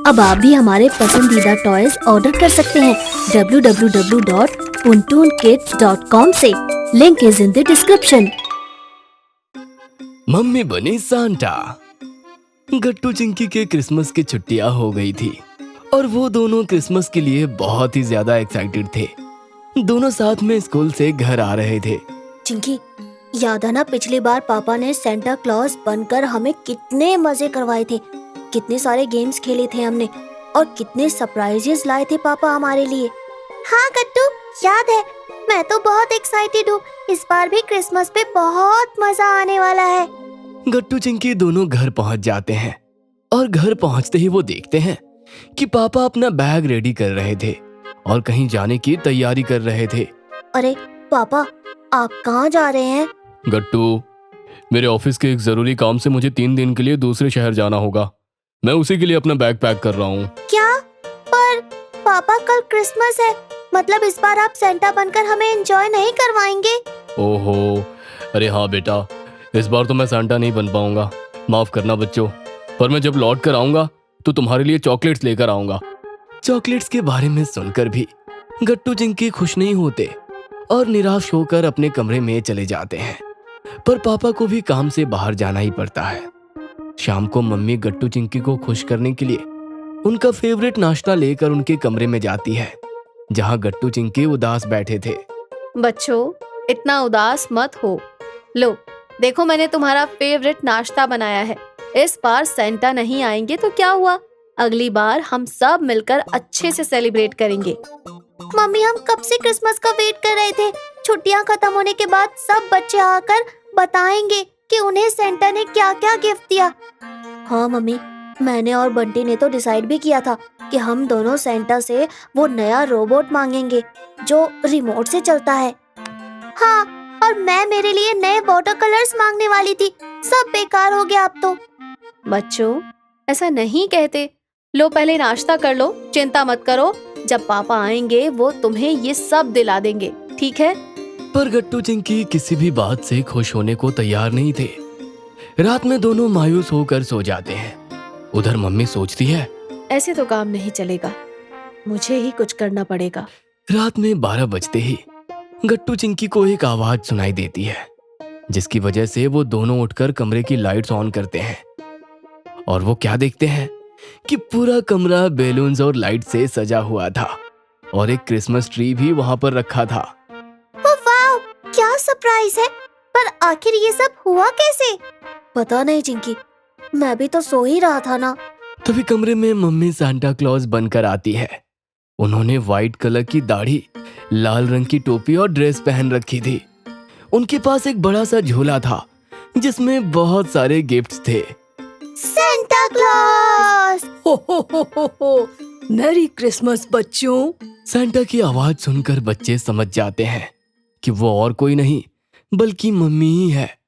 अब आप भी हमारे पसंदीदा टॉयज ऑर्डर कर सकते हैं www.puntoonkids.com से। Link is in the description. Mummy बनी सांता। गट्टू चिंकी के क्रिसमस की छुट्टियां हो गई थी और वो दोनों क्रिसमस के लिए बहुत ही ज्यादा एक्साइटेड थे। दोनों साथ में स्कूल से घर आ रहे थे। चिंकी, याद है ना पिछली बार पापा ने सेंटा क्लॉज बनकर हमें कितने मजे करवाए थे। कितने सारे गेम्स खेले थे हमने और कितने सरप्राइजेस लाए थे पापा हमारे लिए। हाँ गट्टू, याद है। मैं तो बहुत एक्साइटेड हूँ। इस बार भी क्रिसमस पे बहुत मजा आने वाला है। गट्टू चिंकी दोनों घर पहुंच जाते हैं और घर पहुंचते ही वो देखते हैं कि पापा अपना बैग रेडी कर रहे थे और कहीं जाने की तैयारी कर रहे थे। अरे पापा, आप कहाँ जा रहे हैं? गट्टू, मेरे ऑफिस के एक जरूरी काम से मुझे 3 दिन के लिए दूसरे शहर जाना होगा। मैं उसी के लिए अपना बैग पैक कर रहा हूँ। क्या? पर पापा कल क्रिसमस है, मतलब इस बार आप सेंटा बनकर हमें एंजॉय नहीं करवाएंगे? ओहो, अरे हाँ बेटा, इस बार तो मैं सांता नहीं बन पाऊंगा। माफ करना बच्चों, पर मैं जब लौट कर आऊंगा तो तुम्हारे लिए चॉकलेट्स लेकर आऊंगा। चॉकलेट्स के बारे में सुनकर भी गट्टू चिंकी खुश नहीं होते और निराश होकर अपने कमरे में चले जाते हैं। पर पापा को भी काम से बाहर जाना ही पड़ता है। शाम को मम्मी गट्टू चिंकी को खुश करने के लिए उनका फेवरेट नाश्ता लेकर उनके कमरे में जाती है, जहां गट्टू चिंकी उदास बैठे थे। बच्चों, इतना उदास मत हो। लो, देखो मैंने तुम्हारा फेवरेट नाश्ता बनाया है। इस बार सेंटा नहीं आएंगे तो क्या हुआ, अगली बार हम सब मिलकर अच्छे से सेलिब्रेट करेंगे। मम्मी, हम कब से क्रिसमस का वेट कर रहे थे। छुट्टियां खत्म होने के बाद सब बच्चे आकर बताएंगे कि उन्हें सेंटा ने क्या क्या गिफ्ट दिया। हाँ मम्मी, मैंने और बंटी ने तो डिसाइड भी किया था कि हम दोनों सेंटा से वो नया रोबोट मांगेंगे जो रिमोट से चलता है। हाँ, और मैं मेरे लिए नए वाटर कलर्स मांगने वाली थी। सब बेकार हो गया अब तो। बच्चों, ऐसा नहीं कहते। लो, पहले नाश्ता कर लो, चिंता मत करो। जब पापा आएंगे वो तुम्हें ये सब दिला देंगे, ठीक है? पर गट्टू चिंकी किसी भी बात से खुश होने को तैयार नहीं थे। रात में दोनों मायूस होकर सो जाते हैं। उधर मम्मी सोचती है, ऐसे तो काम नहीं चलेगा, मुझे ही कुछ करना पड़ेगा। रात में 12 बजते ही गट्टू चिंकी को एक आवाज सुनाई देती है, जिसकी वजह से वो दोनों उठकर कमरे की लाइट्स ऑन करते हैं। और वो क्या देखते हैं कि पूरा कमरा बैलून्स और लाइट से सजा हुआ था और एक क्रिसमस ट्री भी वहां पर रखा था। वाव, क्या सरप्राइज है। पर आखिर ये सब हुआ कैसे? पता नहीं चिंकी, मैं भी तो सो ही रहा था ना। तभी कमरे में मम्मी सांता क्लॉज बनकर आती है। उन्होंने व्हाइट कलर की दाढ़ी, लाल रंग की टोपी और ड्रेस पहन रखी थी। उनके पास एक बड़ा सा झोला था जिसमें बहुत सारे गिफ्ट्स थे। Santa Claus! हो, मैरी क्रिसमस बच्चों। सांता की आवाज सुनकर बच्चे समझ जाते हैं कि वो और कोई नहीं बल्कि मम्मी ही है,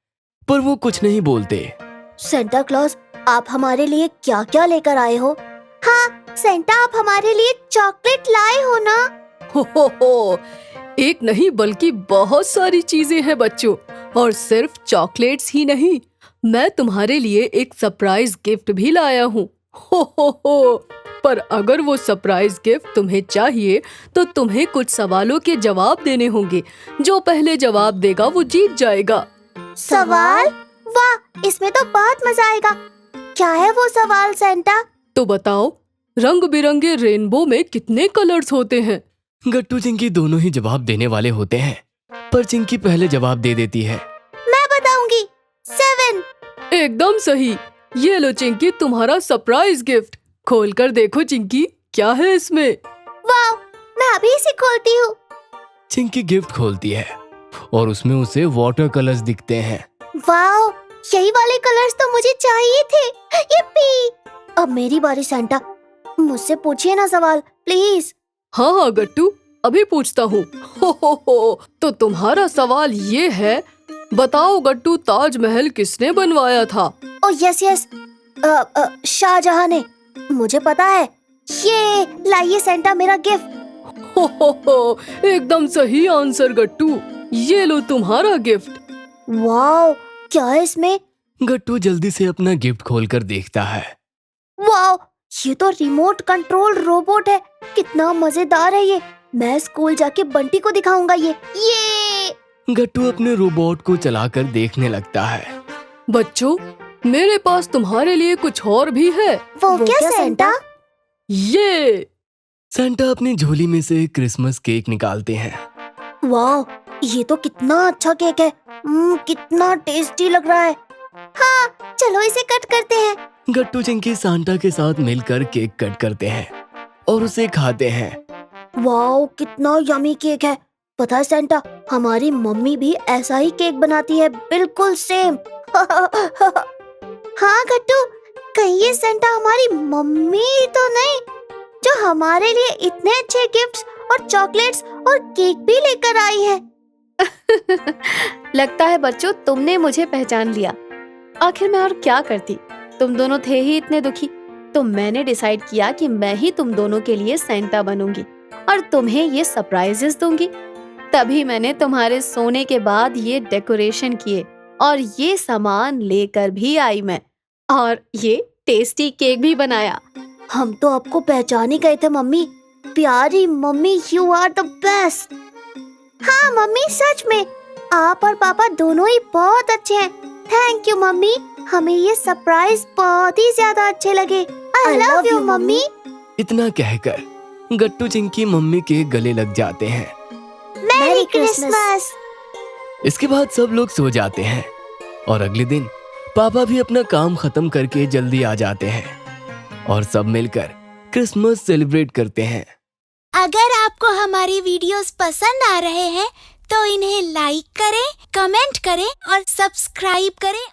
पर वो कुछ नहीं बोलते। सेंटा क्लॉज, आप हमारे लिए क्या क्या लेकर आए हो? हाँ सेंटा, आप हमारे लिए चॉकलेट लाए हो ना? हो, एक नहीं बल्कि बहुत सारी चीजें हैं बच्चों, और सिर्फ चॉकलेट्स ही नहीं, मैं तुम्हारे लिए एक सरप्राइज गिफ्ट भी लाया हूँ। हो, पर अगर वो सरप्राइज गिफ्ट तुम्हें चाहिए तो तुम्हें कुछ सवालों के जवाब देने होंगे। जो पहले जवाब देगा वो जीत जाएगा। सवाल? वाह, इसमें तो बहुत मजा आएगा। क्या है वो सवाल सेंटा? तो बताओ, रंग बिरंगे रेनबो में कितने कलर्स होते हैं? गट्टू चिंकी दोनों ही जवाब देने वाले होते हैं, पर चिंकी पहले जवाब दे देती है। मैं बताऊंगी, 7। एकदम सही। ये लो चिंकी, तुम्हारा सरप्राइज गिफ्ट। खोल कर देखो चिंकी, क्या है इसमें? वाव, मैं अभी इसे खोलती हूँ। चिंकी गिफ्ट खोलती है और उसमें उसे वाटर कलर्स दिखते हैं। वाव, यही वाले कलर्स तो मुझे चाहिए थे। yippee! अब मेरी बारी सेंटा, मुझसे पूछिए ना सवाल प्लीज। हाँ गट्टू, अभी पूछता हूँ। हो, तो तुम्हारा सवाल ये है, बताओ गट्टू, ताजमहल किसने बनवाया था? ओ यस, शाहजहां ने। मुझे पता है। ये लाइए सेंटा, मेरा गिफ्ट। हो, एकदम सही आंसर गट्टू। ये लो तुम्हारा गिफ्ट। वाव, क्या है इसमें? गट्टू जल्दी से अपना गिफ्ट खोलकर देखता है। वाव, ये तो रिमोट कंट्रोल रोबोट है। कितना मजेदार है ये। मैं स्कूल जाके बंटी को दिखाऊंगा ये। गट्टू अपने रोबोट को चलाकर देखने लगता है। बच्चों, मेरे पास तुम्हारे लिए कुछ और भी है। वो क्या सेंटा? ये सेंटा अपनी झोली में से क्रिसमस केक निकालते हैं। वाह, ये तो कितना अच्छा केक है। कितना टेस्टी लग रहा है। हाँ, चलो इसे कट करते हैं। गट्टू चिंकी सांता के साथ मिलकर केक कट करते हैं और उसे खाते हैं। वाह, कितना यमी केक है। पता है सेंटा, हमारी मम्मी भी ऐसा ही केक बनाती है, बिल्कुल सेम। हाँ गट्टू, कहीं ये सेंटा हमारी मम्मी तो नहीं, जो हमारे लिए इतने अच्छे गिफ्ट्स और चॉकलेट्स और केक भी लेकर आई है। लगता है बच्चों तुमने मुझे पहचान लिया। आखिर मैं और क्या करती, तुम दोनों थे ही इतने दुखी, तो मैंने डिसाइड किया कि मैं ही तुम दोनों के लिए सेंटा बनूंगी और तुम्हें ये सरप्राइजेस दूंगी। तभी मैंने तुम्हारे सोने के बाद ये डेकोरेशन किए और ये सामान लेकर भी आई मैं, और ये टेस्टी केक भी बनाया। हम तो आपको पहचान ही गए थे मम्मी। प्यारी mummy, you are the best. हाँ मम्मी, सच में आप और पापा दोनों ही बहुत अच्छे हैं। थैंक यू मम्मी, हमें ये सरप्राइज बहुत ही ज्यादा अच्छे लगे। I love you mummy. इतना कहकर गट्टू चिंकी मम्मी के गले लग जाते हैं। Merry Christmas. इसके बाद सब लोग सो जाते हैं और अगले दिन पापा भी अपना काम खत्म करके जल्दी आ जाते हैं और सब मिलकर क्रिसमस सेलिब्रेट करते हैं। अगर आपको हमारी वीडियोस पसंद आ रहे हैं तो इन्हें लाइक करें, कमेंट करें और सब्सक्राइब करें